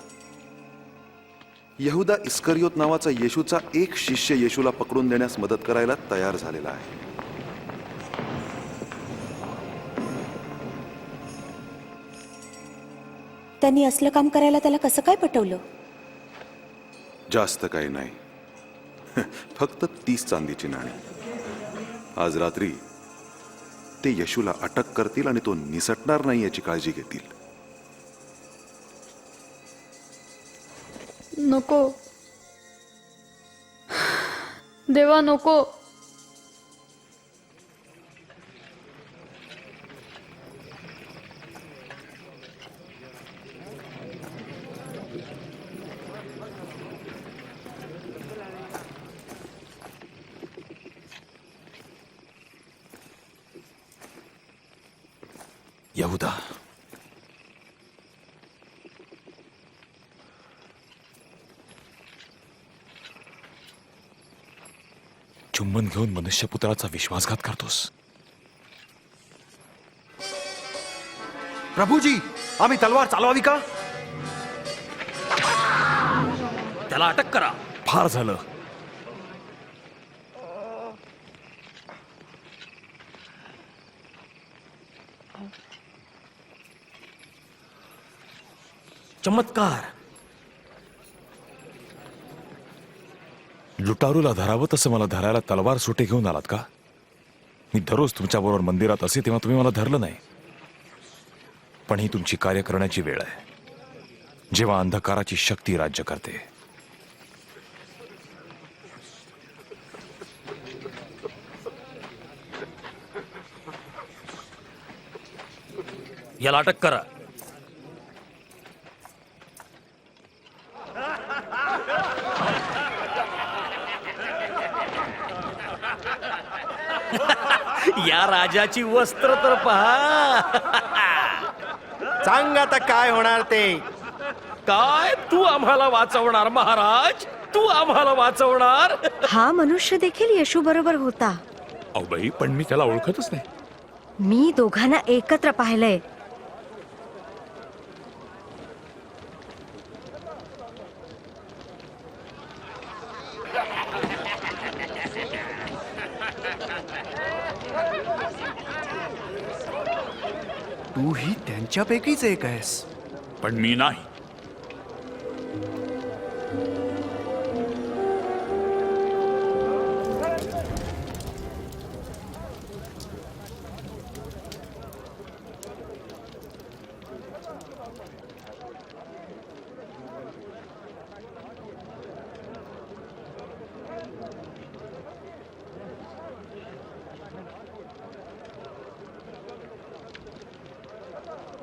यहुदा इस्करियोत नावाचा येशूचा एक शिष्य येशूला पकडून देण्यास मदत करायला तयार झालेला आहे. त्यांनी असलं काम करायला त्याला कसं काय पटवलं? जास्त काही नाही, फक्त 30 चांदीची नाणी. आज रात्री ते येशूला अटक करतील आणि तो निसटणार नाही याची काळजी घेतील. नको देवा, नको. यहुदा, चुंबन घेऊन मनुष्यपुत्राचा विश्वासघात करतोस. प्रभूजी, आम्ही तलवार चालवावी का? त्याला अटक करा. फार झालं. चमत्कार. लुटारूला धरावं तसं मला धरायला तलवार सुटे घेऊन आलात का? मी दररोज तुमच्याबरोबर मंदिरात असे तेव्हा तुम्ही मला धरलं नाही. पण ही तुमची कार्य करण्याची वेळ आहे, जेव्हा अंधकाराची शक्ती राज्य करते. याला अटक करा. या राजाची वस्त्र तर पहा. सांग आता काय होणार ते. काय तू आम्हाला वाचवणार महाराज? तू आम्हाला वाचवणार? हा मनुष्य देखील येशू बरोबर होता. अहो बाई, पण मी त्याला ओळखतच नाही. मी दोघांना एकत्र पाहिलंय. तूही त्यांच्यापैकीच एक आहेस. पण मी नाही.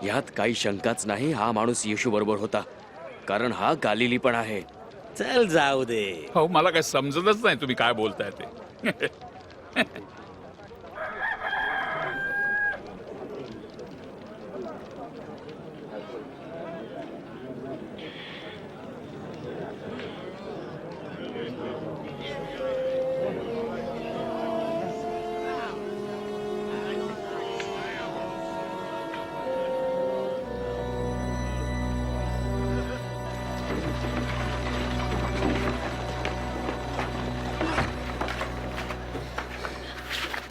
यात काही शंकाच नाही, हा माणूस येशू बरोबर होता, कारण हा गालिली पण आहे. चल जाऊ दे. हो, मला काही समजतच नाही तुम्ही काय बोलताय ते.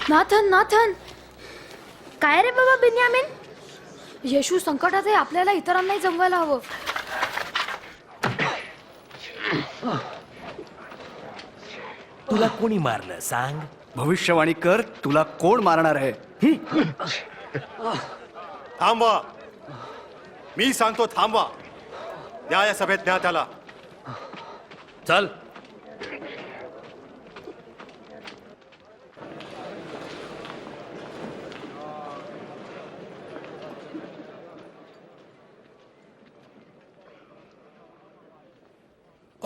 नाथन, नाथन, काय रे बाबा बिन्यामीन? येशू संकटात आहे, आपल्याला इतरांनाही जमवायला हवं. तुला कोणी मारलं सांग? भविष्यवाणी कर, तुला कोण मारणार आहे? थांबवा, मी सांगतो थांबवा. या सभेत न्या त्याला. चल.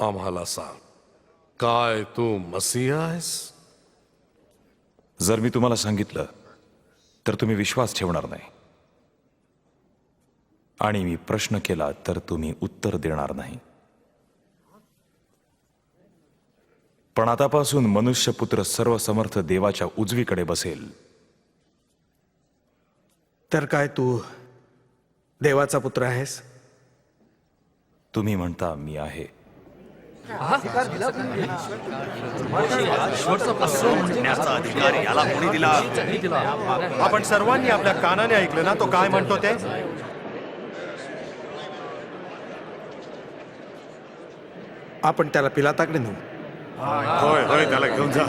आम्हाला सांग, काय तू मसीहा आहेस? जर मी तुम्हाला सांगितलं तर तुम्ही विश्वास ठेवणार नाही, आणि मी प्रश्न केला तर तुम्ही उत्तर देणार नाही. पण आतापासून मनुष्यपुत्र सर्वसमर्थ देवाच्या उजवीकडे बसेल. तर काय तू देवाचा पुत्र आहेस? तुम्ही म्हणता मी आहे. अधिकार याला कोणी दिला? आपण सर्वांनी आपल्या कानाने ऐकलं ना तो काय म्हणतो ते? आपण त्याला पिलाताकडे नेऊ. होय होय, त्याला घेऊन जा.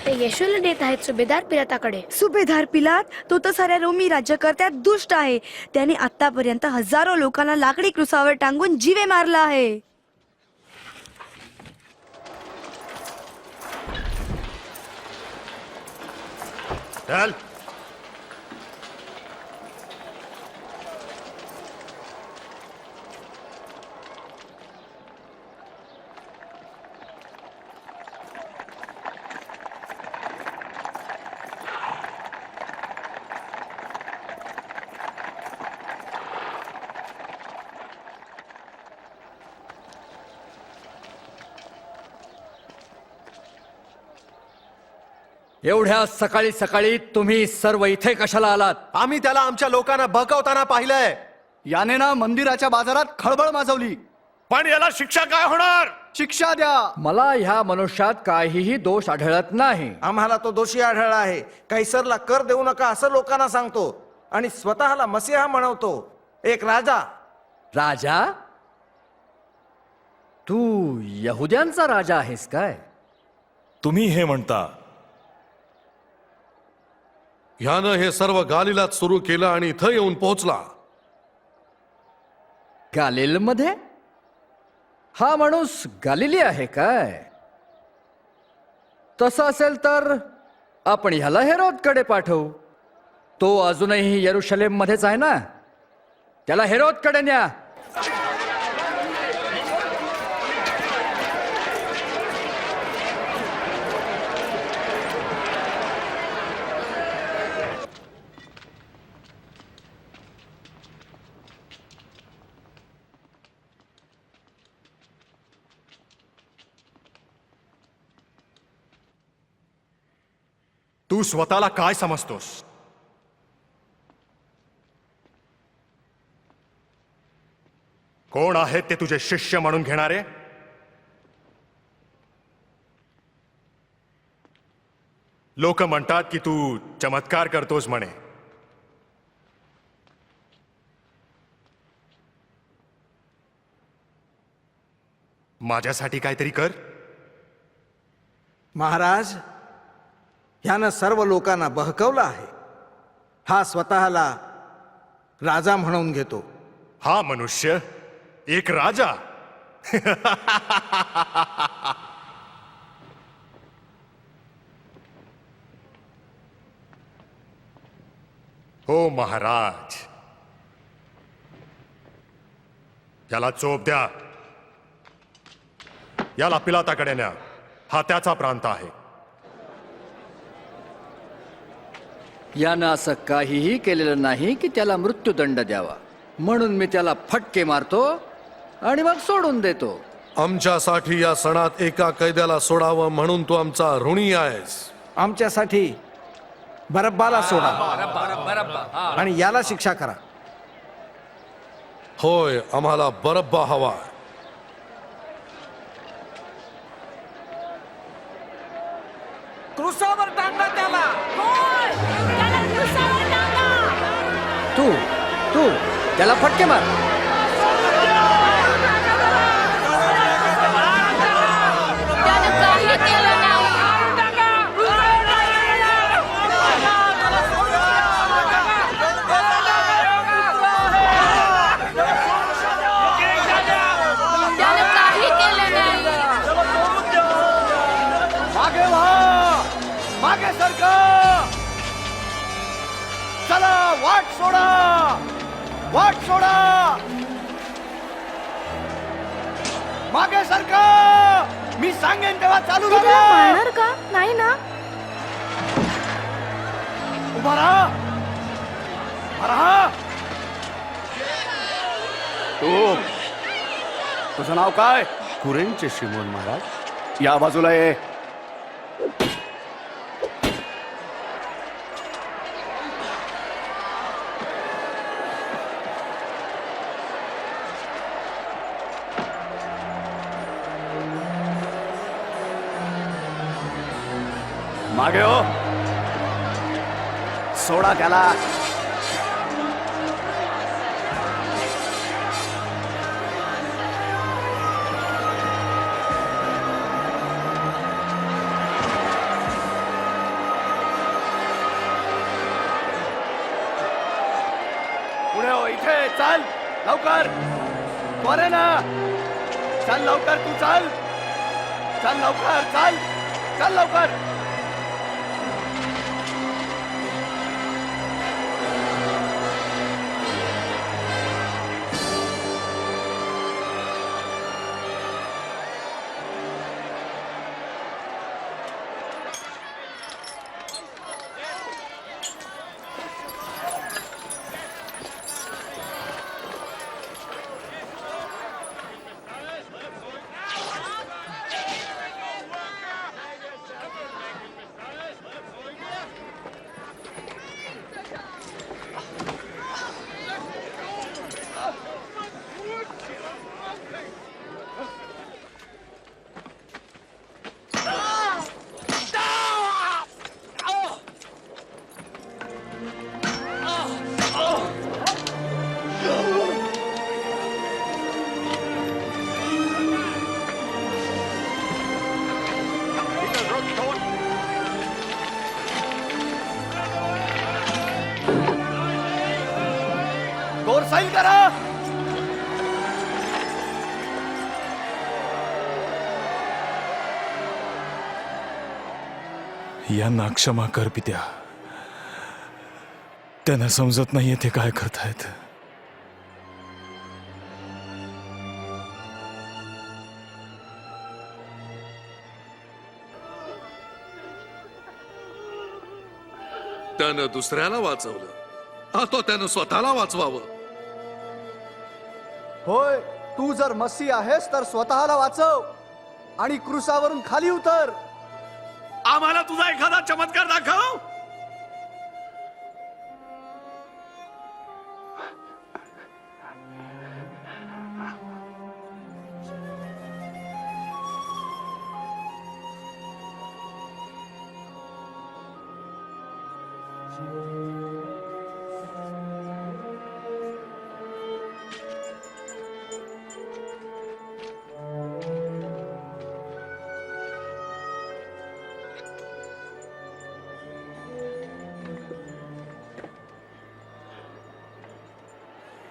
ते येशूला देत आहेत सुभेदार पिलाताकडे. सुभेदार पिलात, तो तर साऱ्या रोमी राज्यकर्त्यात दुष्ट आहे. त्याने आतापर्यंत हजारो लोकांना लाकडी क्रुसावर टांगून जीवे मारला आहे. चल. एवढ्या सकाळी सकाळी तुम्ही सर्व इथे कशाला आलात? आम्ही त्याला आमच्या लोकांना बहकवताना पाहिलंय. याने ना मंदिराच्या बाजारात खळबळ माजवली. पण याला शिक्षा काय होणार? शिक्षा द्या. मला ह्या मनुष्यात काहीही दोष आढळत नाही. आम्हाला तो दोषी आढळला आहे. कैसरला कर देऊ नका असं लोकांना सांगतो आणि स्वतःला मसीहा म्हणवतो, एक राजा. राजा? तू यहुद्यांचा राजा आहेस काय? तुम्ही हे म्हणता? ह्यानं हे सर्व गालिलात सुरू केलं आणि इथं येऊन पोहोचला. गालिल मध्ये? हा माणूस गालिली आहे काय? तसं असेल तर आपण ह्याला हेरोदकडे पाठवू. तो अजूनही यरुशलेम मध्येच आहे ना, त्याला हेरोदकडे न्या. तू स्वतःला काय समजतोस? कोण आहेत ते तुझे शिष्य म्हणून घेणारे? लोक म्हणतात की तू चमत्कार करतोस म्हणे. माझ्यासाठी काहीतरी कर. महाराज, ह्यानं सर्व लोकांना बहकवलं आहे. हा स्वतःला राजा म्हणून घेतो. हा मनुष्य एक राजा? हो महाराज. याला चोप द्या. याला पिलाताकडे न्या. हा त्याचा प्रांत आहे. यानं असं काहीही केलेलं नाही की त्याला मृत्यूदंड द्यावा, म्हणून मी त्याला फटके मारतो आणि मग सोडून देतो. आमच्यासाठी या सणात एका कैद्याला सोडावं म्हणून तू आमचा ऋणी आहेस. आमच्यासाठी बरब्बाला सोडा आणि याला शिक्षा करा. होय, आम्हाला बरब्बा हवा. क्रुसावर टांगा त्याला. तू तू त्याला फटके मार. त्यानं काही केलं नाही. त्यानं काही केलं नाही. मागे व्हा, मागे सरका. चला, वाट सोडा, वाट सोडा. मागे सरका. मी सांगेन तेव्हा चालू ते त्याला राहा. मारणार का? नाही ना. उभा राहा, उभा राहा. तुझं नाव काय? कुरेंचे शिमोन महाराज. या बाजूला ये. मागे हो. सोडा त्याला. पुढे हो, इथे चाल लवकर. त्वरे ना. चल लवकर, तू चाल. चल लवकर, चाल. चल लवकर. दोर सैल करा. यांना क्षमा कर पित्या. त्यांना समजत नाहीये ते काय करतायत. त्यानं दुसऱ्याला वाचवलं, आता त्यानं स्वतःला वाचवावं. होय, तू जर मसी आहेस तर स्वतःला वाचव आणि क्रुसावरून खाली उतर. आम्हाला तुझा एखादा चमत्कार दाखव.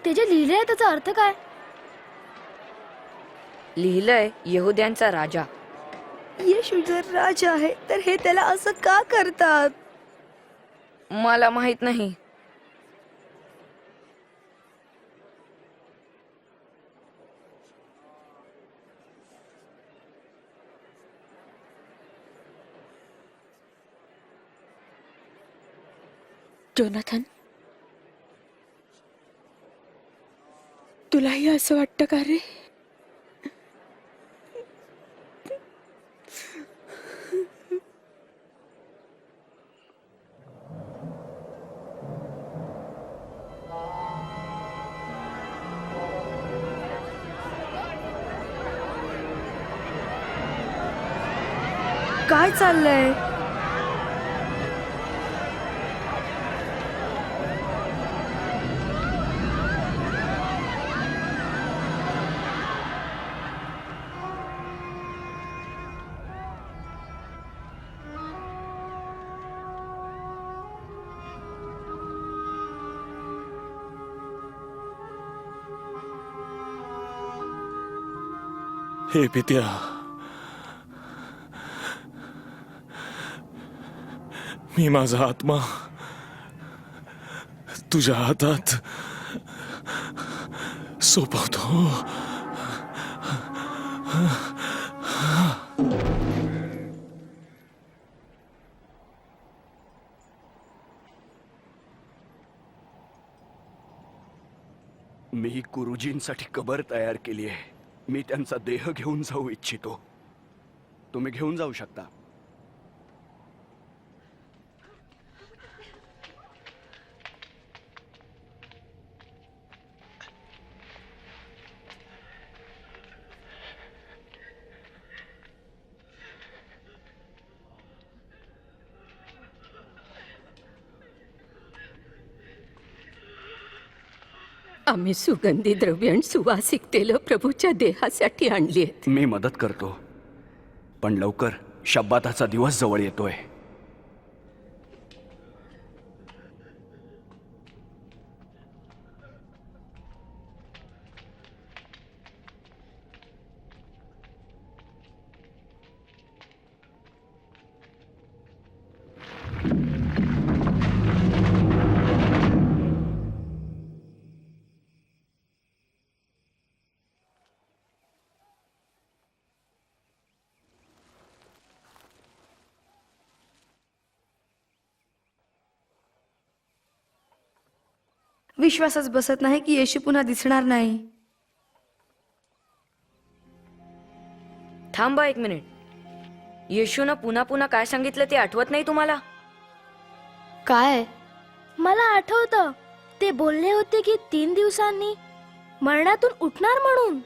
ते जे लिहिलंय त्याचा अर्थ काय? लिहिलंय यहुद्यांचा राजा. येशू जर राजा आहे तर हे त्याला असं का करतात? मला माहित नाही. जोनाथन, तुलाही असं वाटतं का रे? काय चाललंय? हे पित्या, मी माझा आत्मा तुझ्या हातात सोपवतो. मी गुरुजींसाठी कबर तयार केली आहे. मी त्यांचा देह घेऊन जाऊ इच्छितो. तुम्ही घेऊन जाऊ शकता. आम्ही सुगंधी द्रव्य आणि सुवासिक तेल प्रभूच्या देहासाठी आणली आहेत. मी मदत करतो, पण लवकर शब्बाताचा दिवस जवळ येतोय. विश्वासच बसत नाही की येशू पुन्हा दिसणार नाही. थांबा एक मिनिट. येशूनं पुन्हा पुन्हा काय सांगितलं ते आठवत नाही तुम्हाला? काय? मला आठवतं, ते बोलले होते की 3 दिवसांनी मरणातून उठणार म्हणून.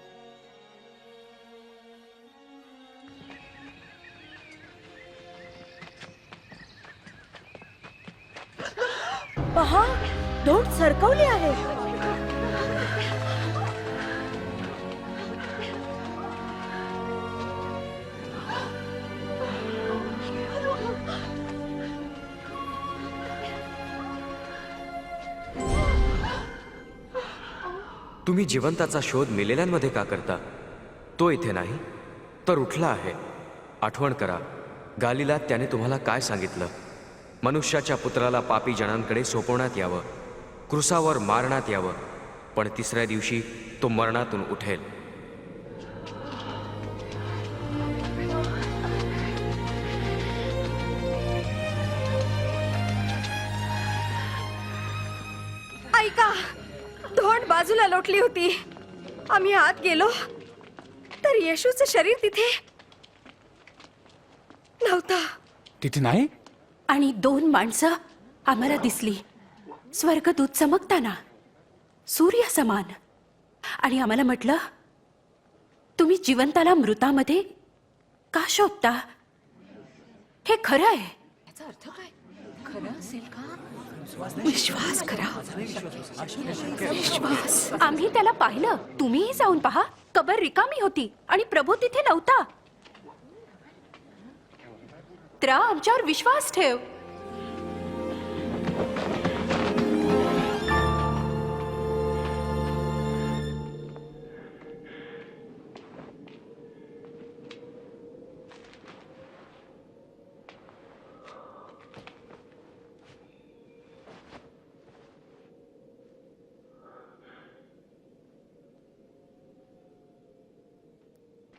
पहा, धूळ सरकवली आहे. तुम्ही जिवंताचा शोध मेलेल्यांमध्ये का करता? तो इथे नाही तर उठला आहे. आठवण करा, गालिलात त्याने तुम्हाला काय सांगितलं. मनुष्याच्या पुत्राला पापी जनांकडे सोपवण्यात यावं, क्रुसावर मारण्यात यावं, पण 3ऱ्या दिवशी तो मरणातून उठेल. ऐका, धोंड बाजूला लोटली होती. आम्ही आत गेलो तर येशूचं शरीर तिथे नव्हतं. तिथे नाही. आणि 2 माणसं आम्हाला दिसली, स्वर्गदूत चमकताना, सूर्य समान. आणि आम्हाला म्हटलं, तुम्ही जिवंताला मृतामध्ये का शोधता? हे खरं आहे. याचा अर्थ काय? खरं असेल का? विश्वास करा, विश्वास. आम्ही त्याला पाहिलं. तुम्हीही जाऊन पहा. कबर रिकामी होती आणि प्रभू तिथे नव्हता. तर आमच्यावर विश्वास ठेव.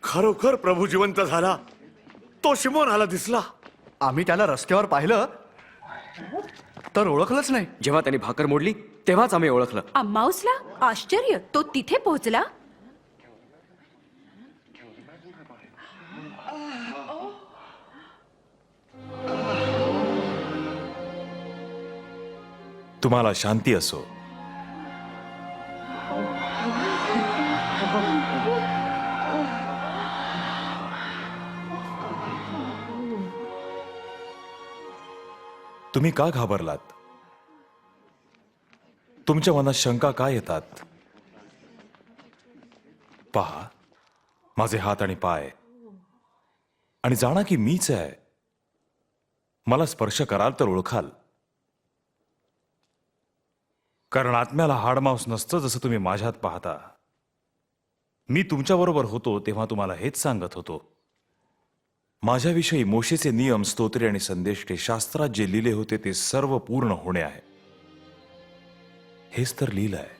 खरोखर प्रभू जिवंत झाला. तो शिमोनाला दिसला. आम्ही त्याला रस्त्यावर पाहिलं तर ओळखलंच नाही. जेव्हा त्यांनी भाकर मोडली तेव्हाच आम्ही ओळखलं. अम्माऊसला आश्चर्य, तो तिथे पोहोचला. तुम्हाला शांती असो. तुम्ही का घाबरलात? तुमच्या मनात शंका का येतात? पहा माझे हात आणि पाय, आणि जाणा की मीच आहे. मला स्पर्श कराल तर ओळखाल. कारण आत्म्याला हाडमांस नसतं, जसं तुम्ही माझ्यात पाहता. मी तुमच्याबरोबर होतो तेव्हा तुम्हाला हेच सांगत होतो. माझ्याविषयी मोशेचे नियम, स्तोत्रे आणि संदेष्टे, शास्त्रात जे लिहिले होते ते सर्व पूर्ण होणे आहे. हेच तर लिहिलं आहे.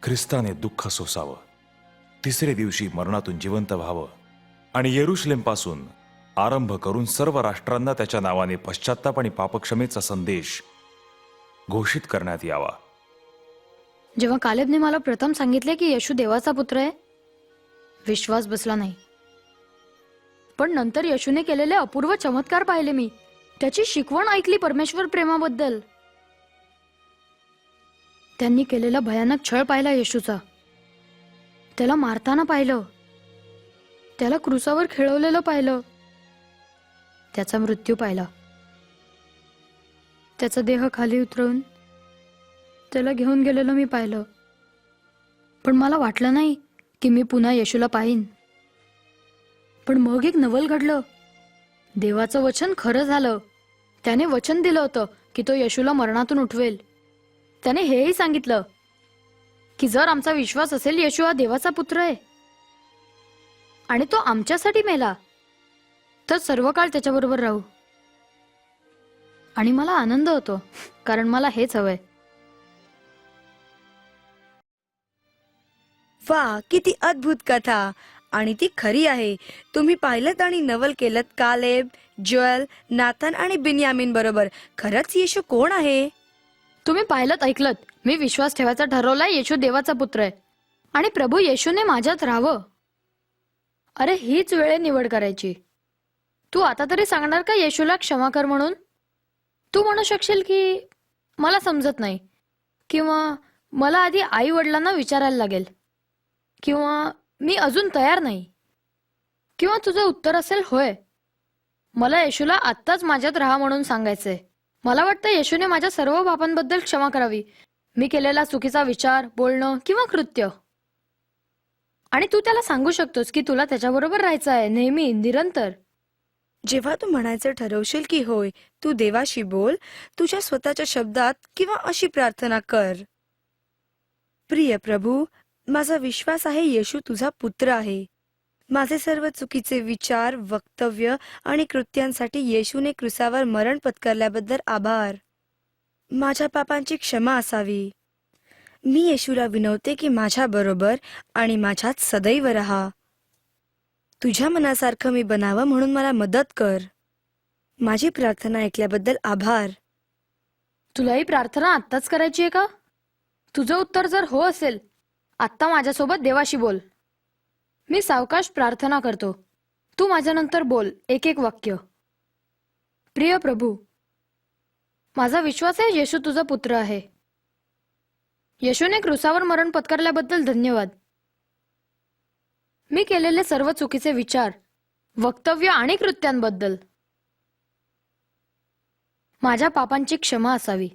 ख्रिस्ताने दुःख सोसावं, तिसरे दिवशी मरणातून जिवंत व्हावं आणि येरुशलेमपासून आरंभ करून सर्व राष्ट्रांना त्याच्या नावाने पश्चात्ताप आणि पापक्षमेचा संदेश घोषित करण्यात यावा. जेव्हा कालेबने मला प्रथम सांगितले की येशू देवाचा पुत्र आहे, विश्वास बसला नाही. पण नंतर येशूने केलेले अपूर्व चमत्कार पाहिले मी. त्याची शिकवण ऐकली परमेश्वर प्रेमाबद्दल. त्यांनी केलेला भयानक छळ पाहिला येशूचा. त्याला मारताना पाहिलं, त्याला क्रूसावर खेळवलेलं पाहिलं, त्याचा मृत्यू पाहिला. त्याचा देह खाली उतरवून त्याला घेऊन गेलेलं मी पाहिलं. पण मला वाटलं नाही की मी पुन्हा येशूला पाहीन. पण मग एक नवल घडलं. देवाचं वचन खरं झालं. त्याने वचन दिलं होतं की तो येशूला मरणातून उठवेल. त्याने हेही सांगितलं की जर आमचा विश्वास असेल येशू हा देवाचा पुत्र आहे आणि तो आमच्यासाठी मेला, तर सर्व काळ त्याच्याबरोबर राहू. आणि मला आनंद होतो, कारण मला हेच हवंय. वा, किती अद्भुत कथा. आणि ती खरी आहे. तुम्ही पाहिलत आणि नवल केलं कालेब, जोएल, नाथन आणि बिन्यामीन बरोबर. खरंच येशू कोण आहे? तुम्ही पाहिलत, ऐकलत. मी विश्वास ठेवायचा ठरवलाय येशू देवाचा पुत्र आहे आणि प्रभू येशूने माझ्यात राहावं. अरे, हीच वेळे निवड करायची. तू आता तरी सांगणार का येशूला क्षमा कर म्हणून? तू म्हणू शकशील की मला समजत नाही, किंवा मला आधी आई वडिलांना विचारायला लागेल, किंवा मी अजून तयार नाही, किंवा तुझं उत्तर असेल होय, मला येशूला आत्ताच माझ्यात राहा म्हणून सांगायचंय. मला वाटतं येशूने माझ्या सर्व पापांबद्दल क्षमा करावी, मी केलेला चुकीचा विचार, बोलणं किंवा कृत्य. आणि तू त्याला सांगू शकतोस की तुला त्याच्याबरोबर राहायचं आहे, नेहमी, निरंतर. जेव्हा तू म्हणायचं ठरवशील की होय, तू देवाशी बोल, तुझ्या स्वतःच्या शब्दात किंवा अशी प्रार्थना कर. प्रिय प्रभू, माझा विश्वास आहे येशू तुझा पुत्र आहे. माझे सर्व चुकीचे विचार, वक्तव्य आणि कृत्यांसाठी येशूने क्रूसावर मरण पत्करल्याबद्दल आभार. माझ्या पापांची क्षमा असावी. मी येशूला विनवते की माझ्या बरोबर आणि माझ्यात सदैव राहा. तुझ्या मनासारखं मी बनावं म्हणून मला मदत कर. माझी प्रार्थना ऐकल्याबद्दल आभार. तुला ही प्रार्थना आत्ताच करायची आहे का? तुझं उत्तर जर हो असेल, आत्ता माझ्यासोबत देवाशी बोल. मी सावकाश प्रार्थना करतो, तू माझ्यानंतर बोल, एक एक वाक्य. प्रिय प्रभू, माझा विश्वास आहे येशू तुझा पुत्र आहे. येशूने क्रूसावर मरण पत्करल्याबद्दल धन्यवाद. मी केलेले सर्व चुकीचे विचार, वक्तव्य आणि कृत्यांबद्दल माझ्या पापांची क्षमा असावी.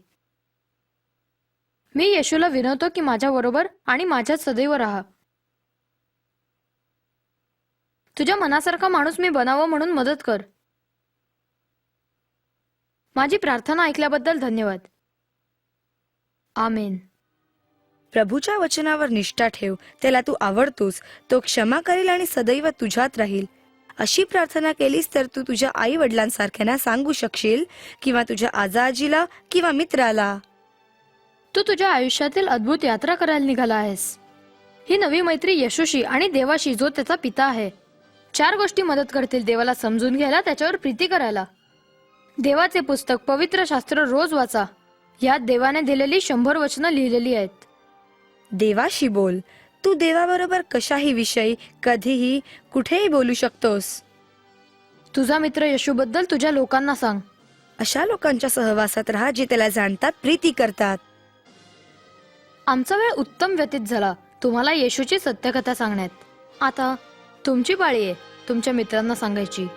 मी येशूला विनवतो की माझ्या बरोबर आणि माझ्यात सदैव राहा. तुझ्या मनासारखा माणूस मी बनावं म्हणून मदत कर. माझी प्रार्थना ऐकल्याबद्दल धन्यवाद. आमेन. प्रभूच्या वचनावर निष्ठा ठेव. त्याला तू आवडतोस, तो क्षमा करेल आणि सदैव तुझ्यात राहील. अशी प्रार्थना केलीस तर तू तुझ्या आई वडिलांसारख्यांना सांगू शकशील, किंवा तुझ्या आजाजीला किंवा मित्राला. तू तुझ्या आयुष्यातील अद्भुत यात्रा करायला निघाला आहेस. ही नवी मैत्री येशूशी आणि देवाशी, जो त्याचा पिता आहे. 4 गोष्टी मदत करतील देवाला समजून घ्यायला, त्याच्यावर प्रीती करायला. देवाचे पुस्तक पवित्र शास्त्र रोज वाचा. यात देवाने दिलेली 100 वचनं लिहिलेली आहेत. देवाशी बोल. तू देवाबरोबर कशाही विषयी कधीही कुठेही बोलू शकतोस. तुझा मित्र येशूबद्दल तुझ्या लोकांना सांग. अशा लोकांच्या सहवासात राहा जे त्याला जाणतात, प्रीती करतात. आमचा वेळ उत्तम व्यतीत झाला तुम्हाला येशूची सत्यकथा सांगण्यात. आता तुमची पाळी आहे तुमच्या मित्रांना सांगायची.